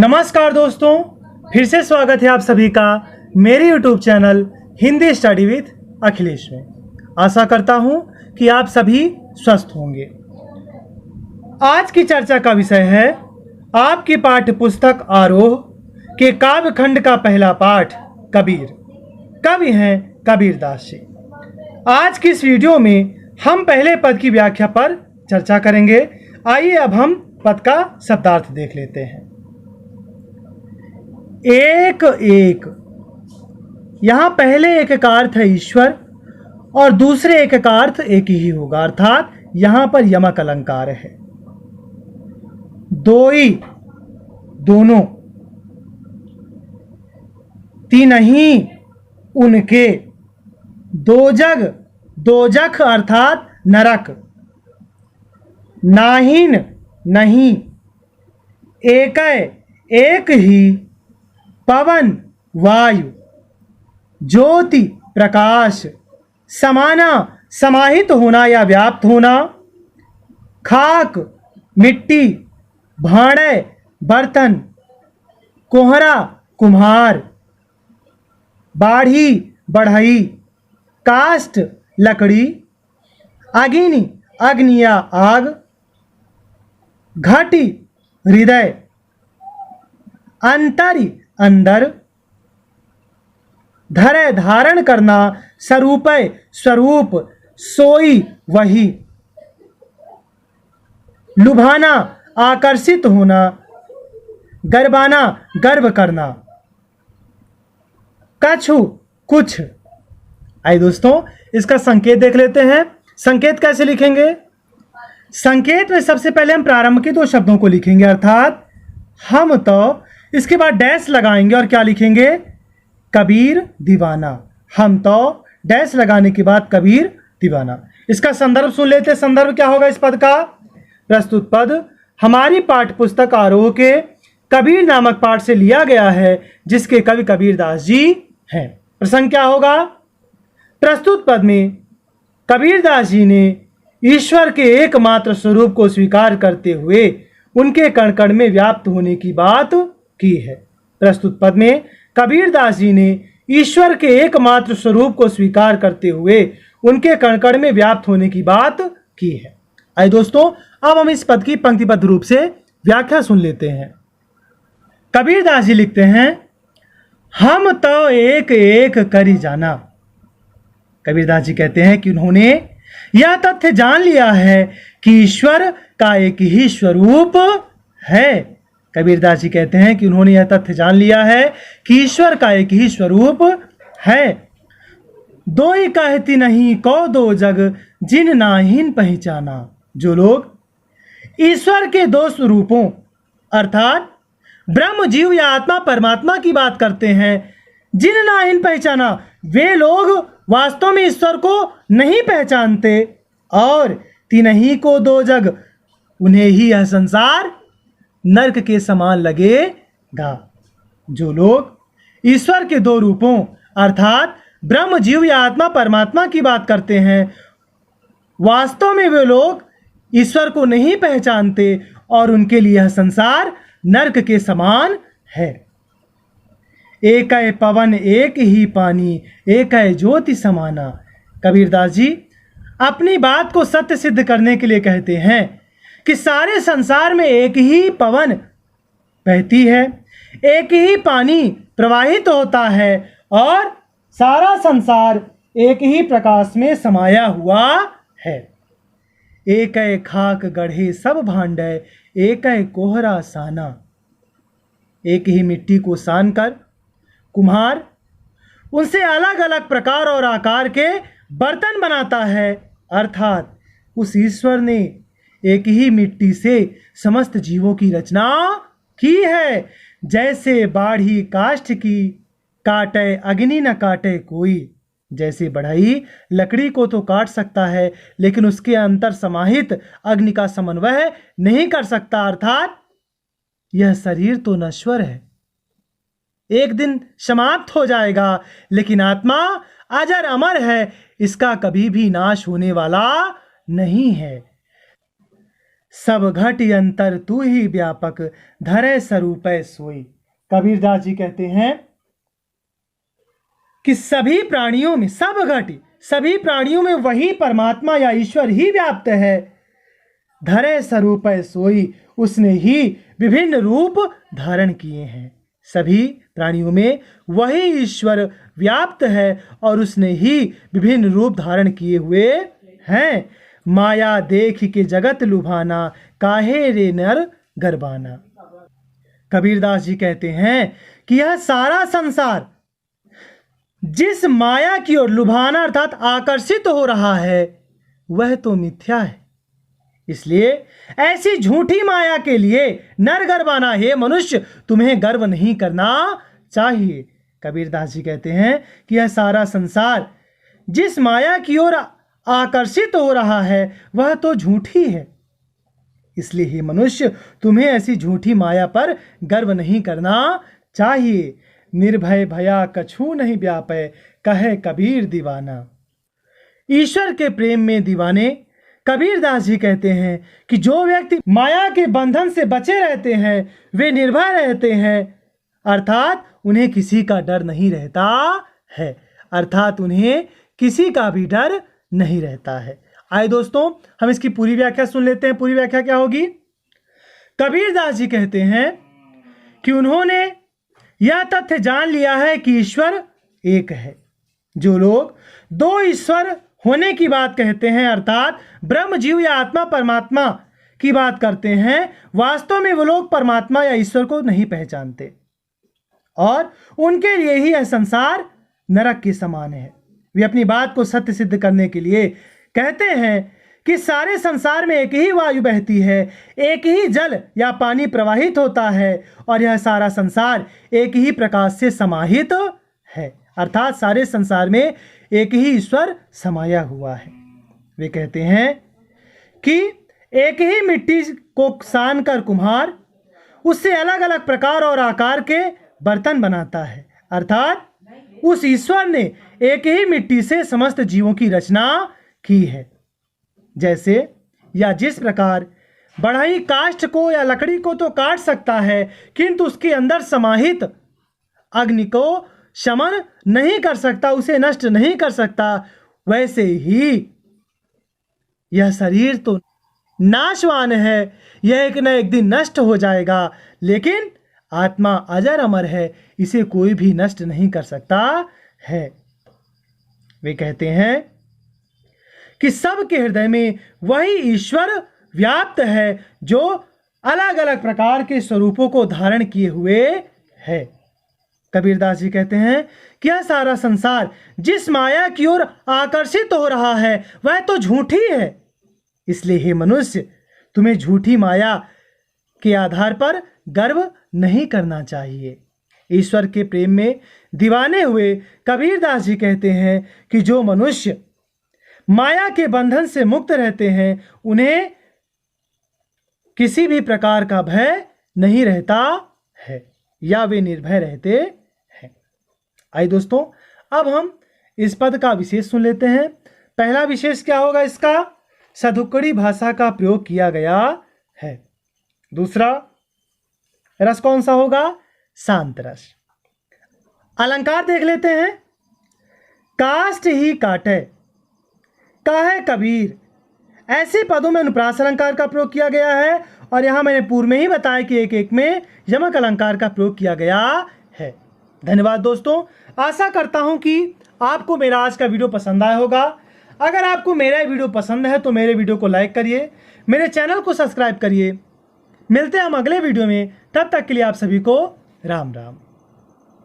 नमस्कार दोस्तों, फिर से स्वागत है आप सभी का मेरे YouTube channel Hindi study with Akhilesh में। आशा करता हूं कि आप सभी स्वस्थ होंगे। आज की चर्चा का विषय है आपकी पाठ्य पुस्तक आरोह के काव्य खंड का पहला पाठ कबीर। कवि हैं कबीरदास जी। आज की इस वीडियो में हम पहले पद की व्याख्या पर चर्चा करेंगे। आइए अब हम पद का शब्दार्थ देख लेते हैं। एक एक, यहां पहले एक का अर्थ है ईश्वर और दूसरे एक का अर्थ एक ही होगा, अर्थात यहां पर यमक अलंकार है। दोई, दोनों। तीनही, उनके। दोजग, दोजख अर्थात नरक। नाहिन, नहीं। एकै, एक ही। पवन, वायु। ज्योति, प्रकाश। समाना, समाहित होना या व्याप्त होना। खाक, मिट्टी। भांडे, बर्तन। कोहरा, कुम्हार। बाढ़ी, बढ़ई। काष्ठ, लकड़ी। अग्नि, अग्नि या आग। घटी, हृदय। अंतरि, अंदर। धरे, धारण करना। स्वरूपय, स्वरूप। सोई, वही। लुभाना, आकर्षित होना। गर्बाना, गर्व करना। कछु, कुछ। आइए दोस्तों, इसका संकेत देख लेते हैं। संकेत कैसे लिखेंगे? संकेत में सबसे पहले हम प्रारंभ के दो शब्दों को लिखेंगे, अर्थात हम तो, इसके बाद डैश लगाएंगे और क्या लिखेंगे? कबीर दीवाना। हम तो डैश लगाने के बाद कबीर दीवाना। इसका संदर्भ सुन लेते हैं। संदर्भ क्या होगा इस पद का? प्रस्तुत पद हमारी पाठ्य पुस्तक आरोह के कबीर नामक पाठ से लिया गया है, जिसके कवि कबीरदास जी हैं। प्रसंग क्या होगा? प्रस्तुत पद में कबीरदास जी ने ईश्वर के एकमात्र स्वरूप को स्वीकार करते हुए उनके कण कण में व्याप्त होने की बात की है। प्रस्तुत पद में कबीरदास जी ने ईश्वर के एकमात्र स्वरूप को स्वीकार करते हुए उनके कण कण में व्याप्त होने की बात की है। आइए दोस्तों, अब हम इस पद की पंक्तिबद्ध रूप से व्याख्या सुन लेते हैं। कबीरदास जी लिखते हैं, हम तो एक एक करी जाना। कबीरदास जी कहते हैं कि उन्होंने यह तथ्य जान लिया है कि ईश्वर का एक ही स्वरूप है। कबीरदास जी कहते हैं कि उन्होंने यह तथ्य जान लिया है कि ईश्वर का एक ही स्वरूप है। दो ही कहती नहीं को दो जग, जिन नाहिन पहचाना। जो लोग ईश्वर के दो स्वरूपों अर्थात ब्रह्म, जीव या आत्मा परमात्मा की बात करते हैं, जिन नाहिन पहचाना, वे लोग वास्तव में ईश्वर को नहीं पहचानते। और तिन्ही को दो जग, उन्हें ही यह संसार नरक के समान लगेगा। जो लोग ईश्वर के दो रूपों अर्थात ब्रह्म, जीव या आत्मा परमात्मा की बात करते हैं, वास्तव में वे लोग ईश्वर को नहीं पहचानते और उनके लिए यह संसार नरक के समान है। एक है पवन, एक ही पानी, एक है ज्योति समाना। कबीरदास जी अपनी बात को सत्य सिद्ध करने के लिए कहते हैं कि सारे संसार में एक ही पवन बहती है, एक ही पानी प्रवाहित होता है और सारा संसार एक ही प्रकाश में समाया हुआ है। एक है खाक गढ़े सब भांडे, एक है कोहरा साना। एक ही मिट्टी को सान कर कुम्हार उनसे अलग अलग प्रकार और आकार के बर्तन बनाता है, अर्थात उस ईश्वर ने एक ही मिट्टी से समस्त जीवों की रचना की है। जैसे बाढ़ी काष्ठ की काटे, अग्नि न काटे कोई। जैसे बढ़ई लकड़ी को तो काट सकता है, लेकिन उसके अंतर समाहित अग्नि का समन्वय नहीं कर सकता, अर्थात यह शरीर तो नश्वर है, एक दिन समाप्त हो जाएगा, लेकिन आत्मा अजर अमर है, इसका कभी भी नाश होने वाला नहीं है। सब घट अंतर तू ही व्यापक, धरे स्वरूप सोई। कबीरदास जी कहते हैं कि सभी प्राणियों में, सब घट सभी प्राणियों में वही परमात्मा या ईश्वर ही व्याप्त है। धरे स्वरूप सोई, उसने ही विभिन्न रूप धारण किए हैं। सभी प्राणियों में वही ईश्वर व्याप्त है और उसने ही विभिन्न रूप धारण किए हुए हैं। माया देख के जगत लुभाना, काहे रे नर गरबाना। कबीरदास जी कहते हैं कि यह सारा संसार जिस माया की ओर लुभाना अर्थात आकर्षित हो रहा है वह तो मिथ्या है। इसलिए ऐसी झूठी माया के लिए नर गरबाना, हे मनुष्य तुम्हें गर्व नहीं करना चाहिए। कबीरदास जी कहते हैं कि यह सारा संसार जिस माया की ओर आकर्षित हो रहा है वह तो झूठी है। इसलिए हे मनुष्य तुम्हें ऐसी झूठी माया पर गर्व नहीं करना चाहिए। निर्भय भया कछु नहीं व्यापै, कहे कबीर दीवाना। ईश्वर के प्रेम में दीवाने कबीरदास जी कहते हैं कि जो व्यक्ति माया के बंधन से बचे रहते हैं वे निर्भय रहते हैं, अर्थात उन्हें किसी का डर नहीं रहता है। अर्थात उन्हें किसी का भी डर नहीं रहता है। आइए दोस्तों हम इसकी पूरी व्याख्या सुन लेते हैं। पूरी व्याख्या क्या होगी? कबीरदास जी कहते हैं कि उन्होंने यह तथ्य जान लिया है कि ईश्वर एक है। जो लोग दो ईश्वर होने की बात कहते हैं अर्थात ब्रह्म जीव या आत्मा परमात्मा की बात करते हैं, वास्तव में वो लोग परमात्मा या ईश्वर को नहीं पहचानते और उनके लिए ही यह संसार नरक के समान है। वे अपनी बात को सत्य सिद्ध करने के लिए कहते हैं कि सारे संसार में एक ही वायु बहती है, एक ही जल या पानी प्रवाहित होता है और यह सारा संसार एक ही प्रकाश से समाहित है, अर्थात सारे संसार में एक ही ईश्वर समाया हुआ है। वे कहते हैं कि एक ही मिट्टी को सान कर कुम्हार उससे अलग अलग प्रकार और आकार के बर्तन बनाता है, अर्थात उस ईश्वर ने एक ही मिट्टी से समस्त जीवों की रचना की है। जैसे या जिस प्रकार बढ़ई काष्ठ को या लकड़ी को तो काट सकता है किंतु उसके अंदर समाहित अग्नि को शमन नहीं कर सकता, उसे नष्ट नहीं कर सकता, वैसे ही यह शरीर तो नाशवान है, यह एक न एक दिन नष्ट हो जाएगा, लेकिन आत्मा अजर अमर है, इसे कोई भी नष्ट नहीं कर सकता है। वे कहते हैं कि सबके हृदय में वही ईश्वर व्याप्त है जो अलग अलग प्रकार के स्वरूपों को धारण किए हुए है। कबीरदास जी कहते हैं कि यह सारा संसार जिस माया की ओर आकर्षित हो रहा है वह तो झूठी है। इसलिए हे मनुष्य तुम्हें झूठी माया के आधार पर गर्व नहीं करना चाहिए। ईश्वर के प्रेम में दीवाने हुए कबीरदास जी कहते हैं कि जो मनुष्य माया के बंधन से मुक्त रहते हैं उन्हें किसी भी प्रकार का भय नहीं रहता है या वे निर्भय रहते हैं। आइए दोस्तों अब हम इस पद का विशेष सुन लेते हैं। पहला विशेष क्या होगा इसका? सदुक्कड़ी भाषा का प्रयोग किया गया है। दूसरा रस कौन सा होगा? शांत रस। अलंकार देख लेते हैं। काष्ठ ही काटे काहे कबीर, ऐसे पदों में अनुप्रास अलंकार का प्रयोग किया गया है और यहाँ मैंने पूर्व में ही बताया कि एक एक में यमक अलंकार का प्रयोग किया गया है। धन्यवाद दोस्तों, आशा करता हूँ कि आपको मेरा आज का वीडियो पसंद आया होगा। अगर आपको मेरा वीडियो पसंद है तो मेरे वीडियो को लाइक करिए, मेरे चैनल को सब्सक्राइब करिए। मिलते हैं हम अगले वीडियो में, तब तक के लिए आप सभी को राम राम।